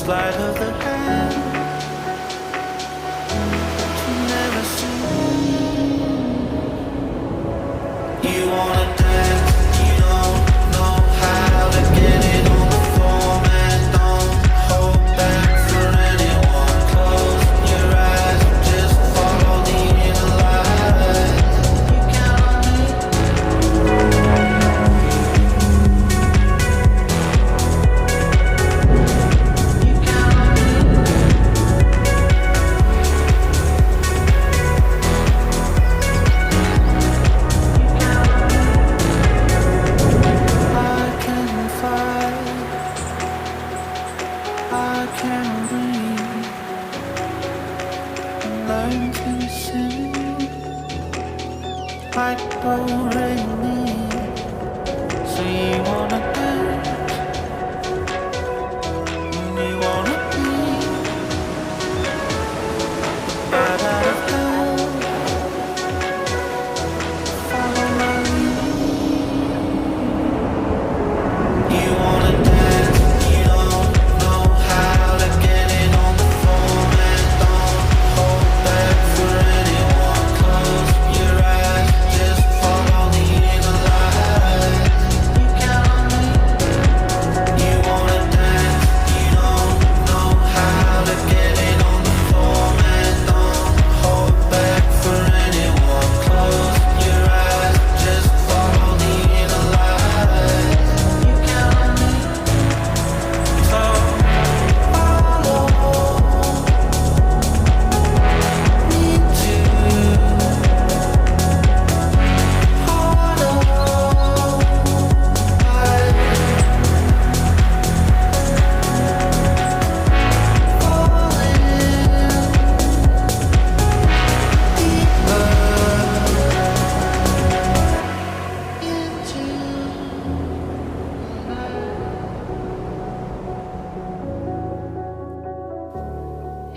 sleight of the hand to never see. You wanna dance, you don't know how to get it on the floor, man. Don't hold back for anyone. Close your eyes, just follow the inner light. You count on me. You count on me. I can fight, I can breathe, and learn to sing like do re mi. So you wanna dance, and you wanna be out of hell. Follow my lead. You wanna dance, you don't know how to get it on the floor, man. Don't hold back for anyone. Close your eyes, just follow the inner light. You count on me. You wanna dance, you don't know how to get it on the floor, man. Don't hold back for anyone. Close your eyes, just follow the inner light. You count on me. Follow me too. Follow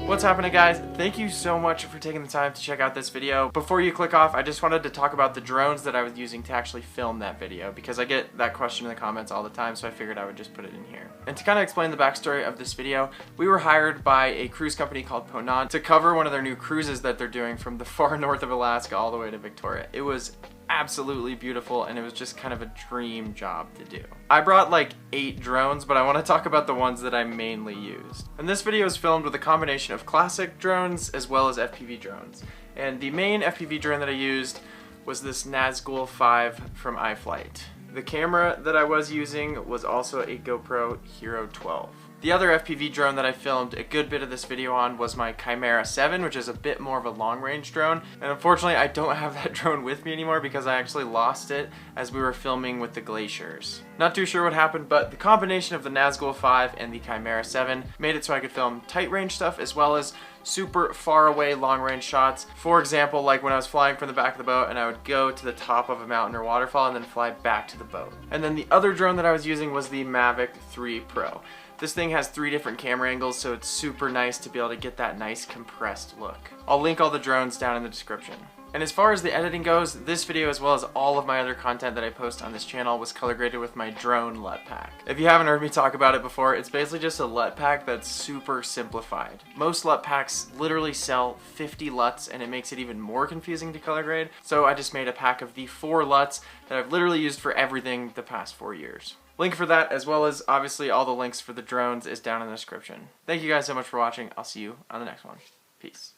What's happening, guys? Thank you so much for taking the time to check out this video. Before you click off, I just wanted to talk about the drones that I was using to actually film that video, because I get that question in the comments all the time, so I figured I would just put it in here. And to kind of explain the backstory of this video, we were hired by a cruise company called Ponant to cover one of their new cruises that they're doing from the far north of Alaska all the way to Victoria. It was absolutely beautiful, and it was just kind of a dream job to do. I brought like 8 drones, but I want to talk about the ones that I mainly used. And this video is filmed with a combination of classic drones as well as FPV drones. And the main FPV drone that I used was this Nazgul 5 from iFlight. The camera that I was using was also a GoPro Hero 12. The other FPV drone that I filmed a good bit of this video on was my Chimera 7, which is a bit more of a long-range drone. And unfortunately, I don't have that drone with me anymore because I actually lost it as we were filming with the glaciers. Not too sure what happened, but the combination of the Nazgul 5 and the Chimera 7 made it so I could film tight-range stuff as well as super far away long-range shots. For example, like when I was flying from the back of the boat and I would go to the top of a mountain or waterfall and then fly back to the boat. And then the other drone that I was using was the Mavic 3 Pro. This thing has 3 different camera angles, so it's super nice to be able to get that nice compressed look. I'll link all the drones down in the description. And as far as the editing goes, this video as well as all of my other content that I post on this channel was color graded with my drone LUT pack. If you haven't heard me talk about it before, it's basically just a LUT pack that's super simplified. Most LUT packs literally sell 50 LUTs, and it makes it even more confusing to color grade, so I just made a pack of the 4 LUTs that I've literally used for everything the past 4 years. Link for that, as well as obviously all the links for the drones, is down in the description. Thank you guys so much for watching. I'll see you on the next one. Peace.